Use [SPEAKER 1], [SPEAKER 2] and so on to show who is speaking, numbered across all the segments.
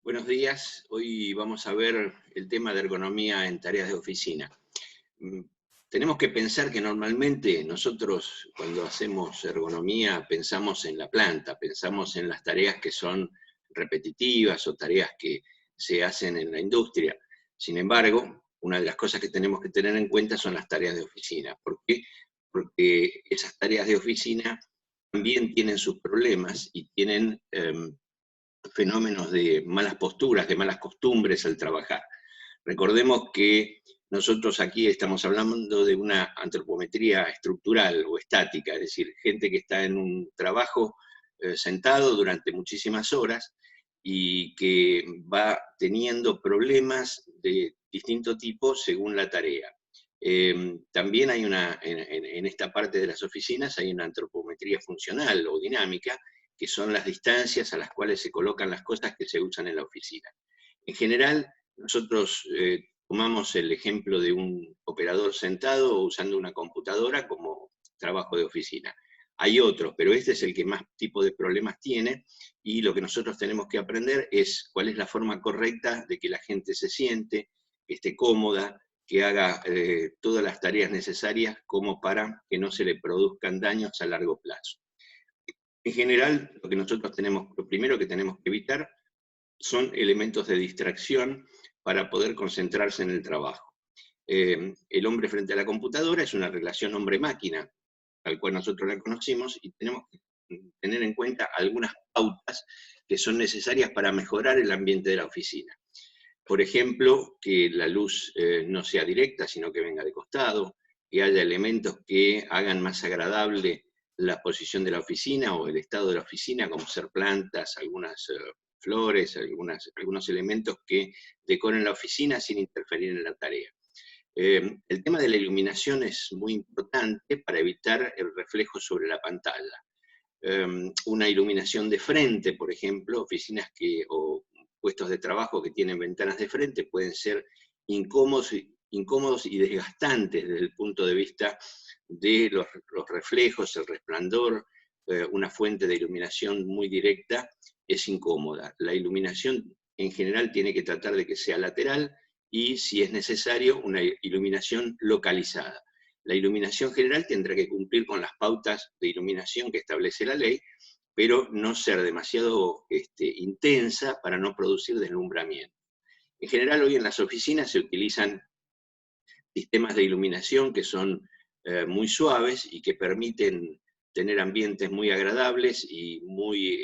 [SPEAKER 1] Buenos días. Hoy vamos a ver el tema de ergonomía en tareas de oficina. Mm, Tenemos que pensar que normalmente nosotros cuando hacemos ergonomía pensamos en la planta, pensamos en las tareas que son repetitivas o tareas que se hacen en la industria. Sin embargo, una de las cosas que tenemos que tener en cuenta son las tareas de oficina. ¿Por qué? Porque esas tareas de oficina también tienen sus problemas y tienen fenómenos de malas posturas, de malas costumbres al trabajar. Recordemos que nosotros aquí estamos hablando de una antropometría estructural o estática, es decir, gente que está en un trabajo sentado durante muchísimas horas y que va teniendo problemas de distinto tipo según la tarea. También hay en esta parte de las oficinas hay una antropometría funcional o dinámica, que son las distancias a las cuales se colocan las cosas que se usan en la oficina. En general, nosotros tomamos el ejemplo de un operador sentado o usando una computadora como trabajo de oficina. Hay otros, pero este es el que más tipo de problemas tiene, y lo que nosotros tenemos que aprender es cuál es la forma correcta de que la gente se siente, que esté cómoda, que haga todas las tareas necesarias como para que no se le produzcan daños a largo plazo. En general, lo primero que tenemos que evitar son elementos de distracción para poder concentrarse en el trabajo. El hombre frente a la computadora es una relación hombre-máquina, tal cual nosotros la conocimos, y tenemos que tener en cuenta algunas pautas que son necesarias para mejorar el ambiente de la oficina. Por ejemplo, que la luz no sea directa, sino que venga de costado, que haya elementos que hagan más agradable la posición de la oficina o el estado de la oficina, como ser plantas, algunas flores, algunos elementos que decoren la oficina sin interferir en la tarea. El tema de la iluminación es muy importante para evitar el reflejo sobre la pantalla. Una iluminación de frente, por ejemplo, o puestos de trabajo que tienen ventanas de frente pueden ser incómodos y desgastantes desde el punto de vista de los reflejos, el resplandor. Una fuente de iluminación muy directa es incómoda. La iluminación en general tiene que tratar de que sea lateral y, si es necesario, una iluminación localizada. La iluminación general tendrá que cumplir con las pautas de iluminación que establece la ley, pero no ser demasiado intensa para no producir deslumbramiento. En general, hoy en las oficinas se utilizan sistemas de iluminación que son muy suaves y que permiten tener ambientes muy agradables y muy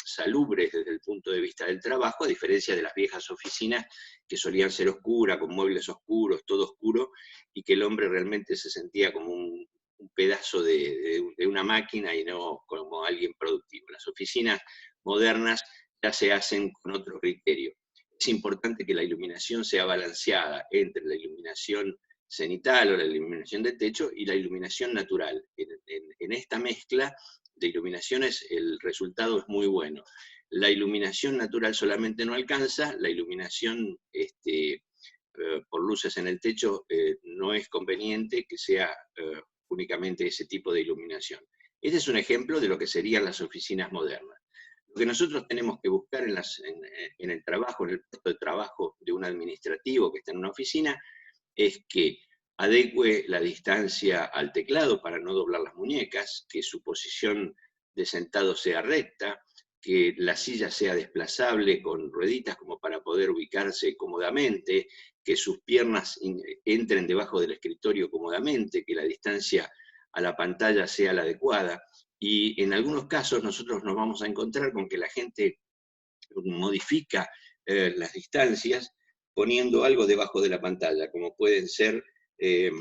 [SPEAKER 1] salubres desde el punto de vista del trabajo, a diferencia de las viejas oficinas que solían ser oscuras, con muebles oscuros, todo oscuro, y que el hombre realmente se sentía como un pedazo de una máquina y no como alguien productivo. Las oficinas modernas ya se hacen con otro criterio. Es importante que la iluminación sea balanceada entre la iluminación cenital o la iluminación de techo y la iluminación natural. En esta mezcla de iluminaciones el resultado es muy bueno. La iluminación natural solamente no alcanza, la iluminación por luces en el techo no es conveniente que sea únicamente ese tipo de iluminación. Este es un ejemplo de lo que serían las oficinas modernas. Lo que nosotros tenemos que buscar en el trabajo, en el puesto de trabajo de un administrativo que está en una oficina, es que adecue la distancia al teclado para no doblar las muñecas, que su posición de sentado sea recta, que la silla sea desplazable con rueditas como para poder ubicarse cómodamente, que sus piernas entren debajo del escritorio cómodamente, que la distancia a la pantalla sea la adecuada. Y en algunos casos nosotros nos vamos a encontrar con que la gente modifica las distancias poniendo algo debajo de la pantalla, como pueden ser eh,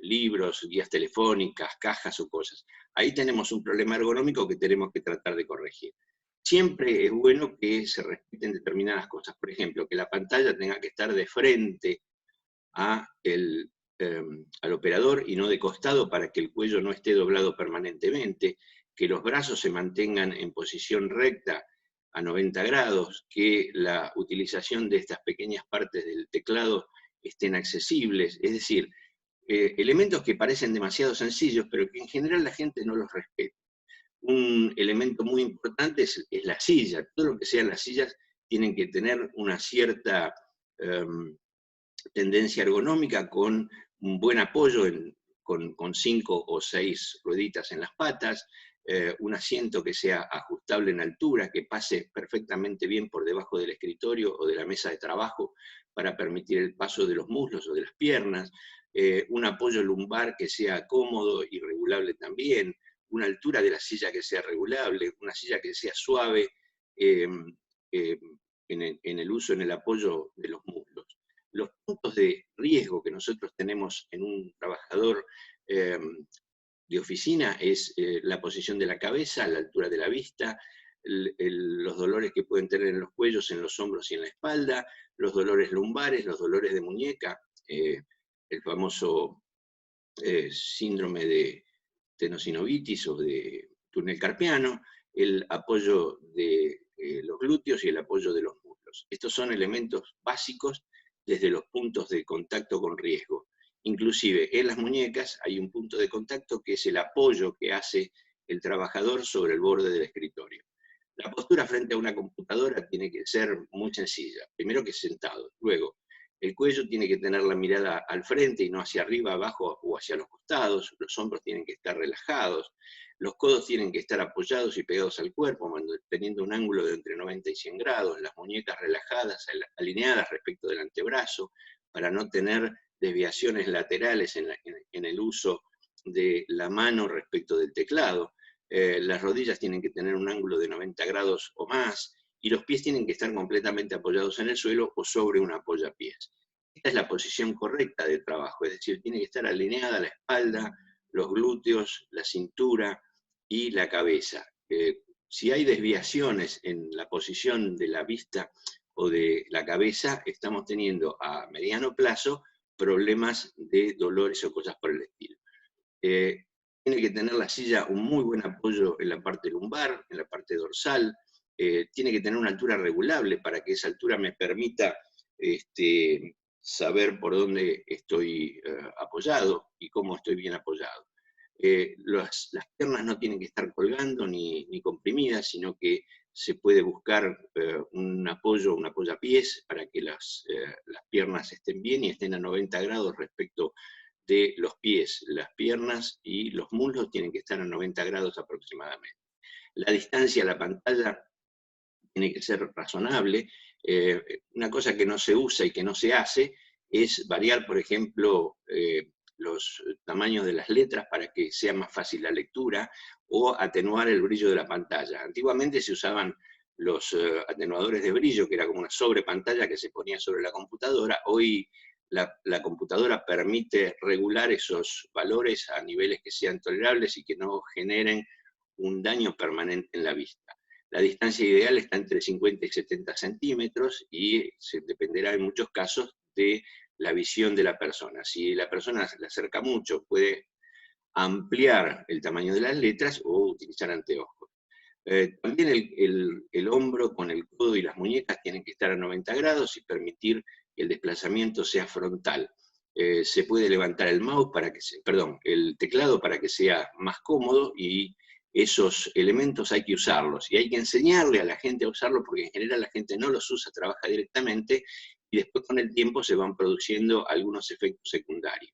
[SPEAKER 1] libros, guías telefónicas, cajas o cosas. Ahí tenemos un problema ergonómico que tenemos que tratar de corregir. Siempre es bueno que se respeten determinadas cosas. Por ejemplo, que la pantalla tenga que estar de frente a al operador y no de costado, para que el cuello no esté doblado permanentemente, que los brazos se mantengan en posición recta a 90 grados, que la utilización de estas pequeñas partes del teclado estén accesibles, es decir, elementos que parecen demasiado sencillos, pero que en general la gente no los respeta. Un elemento muy importante es la silla. Todo lo que sean las sillas tienen que tener una cierta tendencia ergonómica con un buen apoyo con 5 o 6 rueditas en las patas, un asiento que sea ajustable en altura, que pase perfectamente bien por debajo del escritorio o de la mesa de trabajo para permitir el paso de los muslos o de las piernas, un apoyo lumbar que sea cómodo y regulable también, una altura de la silla que sea regulable, una silla que sea suave en el uso, en el apoyo de los muslos. Los puntos de riesgo que nosotros tenemos en un trabajador de oficina es la posición de la cabeza, la altura de la vista, los dolores que pueden tener en los cuellos, en los hombros y en la espalda, los dolores lumbares, los dolores de muñeca, el famoso síndrome de tenosinovitis o de túnel carpiano, el apoyo de los glúteos y el apoyo de los muslos. Estos son elementos básicos desde los puntos de contacto con riesgo. Inclusive en las muñecas hay un punto de contacto que es el apoyo que hace el trabajador sobre el borde del escritorio. La postura frente a una computadora tiene que ser muy sencilla. Primero que sentado, luego el cuello tiene que tener la mirada al frente y no hacia arriba, abajo o hacia los costados, los hombros tienen que estar relajados, los codos tienen que estar apoyados y pegados al cuerpo, teniendo un ángulo de entre 90 y 100 grados, las muñecas relajadas, alineadas respecto del antebrazo, para no tener desviaciones laterales en el uso de la mano respecto del teclado. Las rodillas tienen que tener un ángulo de 90 grados o más, y los pies tienen que estar completamente apoyados en el suelo o sobre un apoyapiés. Esta es la posición correcta de trabajo, es decir, tiene que estar alineada la espalda, los glúteos, la cintura y la cabeza. Si hay desviaciones en la posición de la vista o de la cabeza, estamos teniendo a mediano plazo problemas de dolores o cosas por el estilo. Tiene que tener la silla un muy buen apoyo en la parte lumbar, en la parte dorsal, tiene que tener una altura regulable para que esa altura me permita saber por dónde estoy apoyado y cómo estoy bien apoyado. Las piernas no tienen que estar colgando ni comprimidas, sino que se puede buscar un apoyapiés para que las piernas estén bien y estén a 90 grados respecto de los pies. Las piernas y los muslos tienen que estar a 90 grados aproximadamente. La distancia a la pantalla tiene que ser razonable. Una cosa que no se usa y que no se hace es variar, por ejemplo, los tamaños de las letras para que sea más fácil la lectura, o atenuar el brillo de la pantalla. Antiguamente se usaban los atenuadores de brillo, que era como una sobrepantalla que se ponía sobre la computadora. Hoy la computadora permite regular esos valores a niveles que sean tolerables y que no generen un daño permanente en la vista. La distancia ideal está entre 50 y 70 centímetros y dependerá en muchos casos de la visión de la persona. Si la persona se le acerca mucho, puede ampliar el tamaño de las letras o utilizar anteojos. También el hombro con el codo y las muñecas tienen que estar a 90 grados y permitir que el desplazamiento sea frontal. Se puede levantar el mouse el teclado para que sea más cómodo, y esos elementos hay que usarlos, y hay que enseñarle a la gente a usarlos, porque en general la gente no los usa, trabaja directamente, y después con el tiempo se van produciendo algunos efectos secundarios.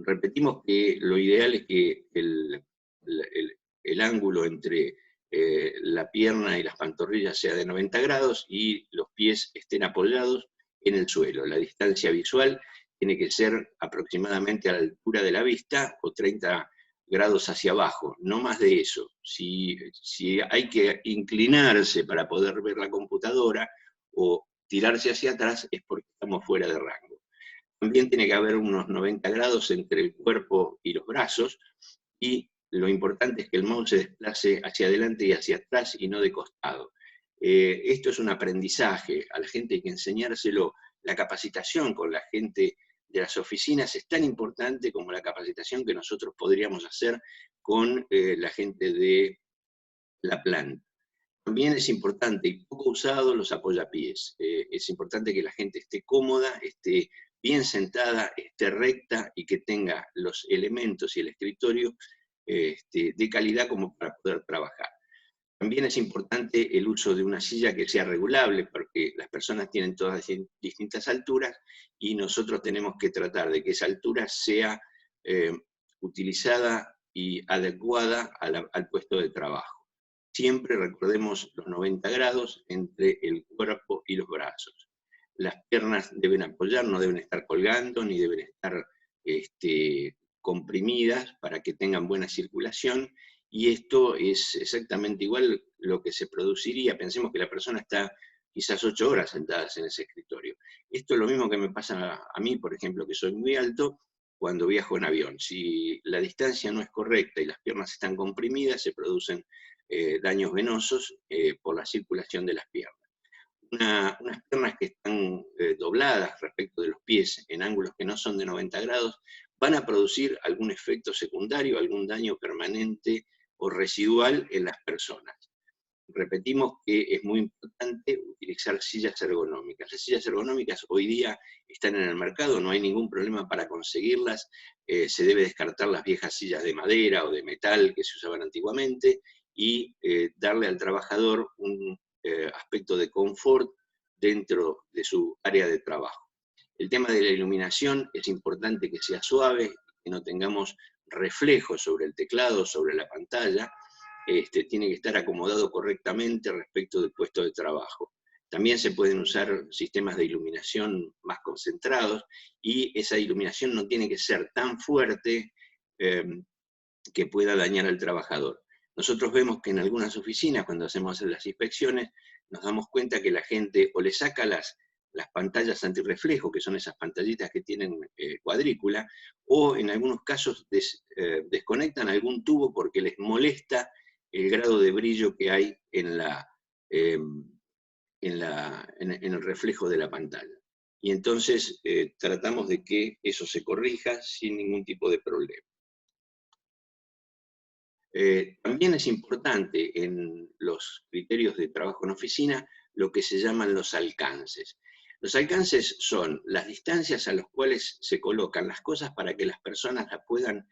[SPEAKER 1] Repetimos que lo ideal es que el ángulo entre la pierna y las pantorrillas sea de 90 grados y los pies estén apoyados en el suelo. La distancia visual tiene que ser aproximadamente a la altura de la vista o 30 grados hacia abajo, no más de eso. Si hay que inclinarse para poder ver la computadora o tirarse hacia atrás, es porque estamos fuera de rango. También tiene que haber unos 90 grados entre el cuerpo y los brazos, y lo importante es que el mouse se desplace hacia adelante y hacia atrás y no de costado. Esto es un aprendizaje, a la gente hay que enseñárselo. La capacitación con la gente de las oficinas es tan importante como la capacitación que nosotros podríamos hacer con la gente de la planta. También es importante y poco usado los apoyapiés. Es importante que la gente esté cómoda, esté bien sentada, esté recta y que tenga los elementos y el escritorio de calidad como para poder trabajar. También es importante el uso de una silla que sea regulable, porque las personas tienen todas distintas alturas y nosotros tenemos que tratar de que esa altura sea utilizada y adecuada al puesto de trabajo. Siempre recordemos los 90 grados entre el cuerpo y los brazos. Las piernas deben apoyar, no deben estar colgando, ni deben estar comprimidas para que tengan buena circulación, y esto es exactamente igual lo que se produciría. Pensemos que la persona está quizás 8 horas sentadas en ese escritorio. Esto es lo mismo que me pasa a mí, por ejemplo, que soy muy alto, cuando viajo en avión. Si la distancia no es correcta y las piernas están comprimidas, se producen daños venosos por la circulación de las piernas. Unas piernas que están dobladas respecto de los pies en ángulos que no son de 90 grados, van a producir algún efecto secundario, algún daño permanente o residual en las personas. Repetimos que es muy importante utilizar sillas ergonómicas. Las sillas ergonómicas hoy día están en el mercado, no hay ningún problema para conseguirlas. Se debe descartar las viejas sillas de madera o de metal que se usaban antiguamente y darle al trabajador un aspecto de confort dentro de su área de trabajo. El tema de la iluminación es importante que sea suave, que no tengamos reflejos sobre el teclado, sobre la pantalla. Tiene que estar acomodado correctamente respecto del puesto de trabajo. También se pueden usar sistemas de iluminación más concentrados, y esa iluminación no tiene que ser tan fuerte que pueda dañar al trabajador. Nosotros vemos que en algunas oficinas, cuando hacemos las inspecciones, nos damos cuenta que la gente o le saca las pantallas antirreflejo, que son esas pantallitas que tienen cuadrícula, o en algunos casos desconectan algún tubo porque les molesta el grado de brillo que hay en el reflejo de la pantalla. Y entonces tratamos de que eso se corrija sin ningún tipo de problema. También es importante en los criterios de trabajo en oficina lo que se llaman los alcances. Los alcances son las distancias a las cuales se colocan las cosas para que las personas las puedan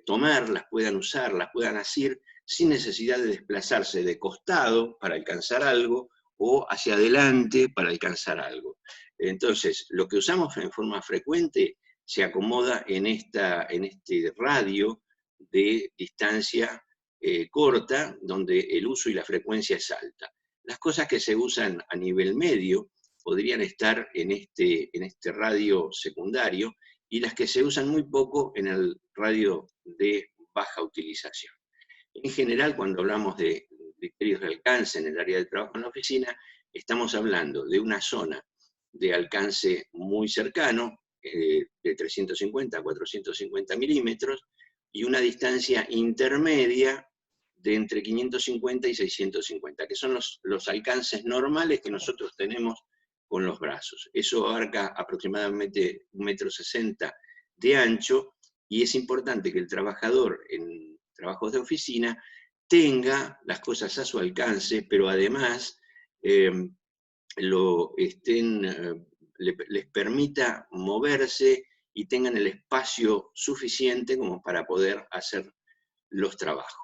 [SPEAKER 1] tomar, las puedan usar, las puedan asir sin necesidad de desplazarse de costado para alcanzar algo o hacia adelante para alcanzar algo. Entonces, lo que usamos en forma frecuente se acomoda en este radio de distancia corta, donde el uso y la frecuencia es alta. Las cosas que se usan a nivel medio podrían estar en este radio secundario, y las que se usan muy poco en el radio de baja utilización. En general, cuando hablamos de criterios de alcance en el área de trabajo en la oficina, estamos hablando de una zona de alcance muy cercano, de 350 a 450 milímetros, y una distancia intermedia de entre 550 y 650, que son los alcances normales que nosotros tenemos con los brazos. Eso abarca aproximadamente 1,60 m de ancho, y es importante que el trabajador en trabajos de oficina tenga las cosas a su alcance, pero además les permita moverse y tengan el espacio suficiente como para poder hacer los trabajos.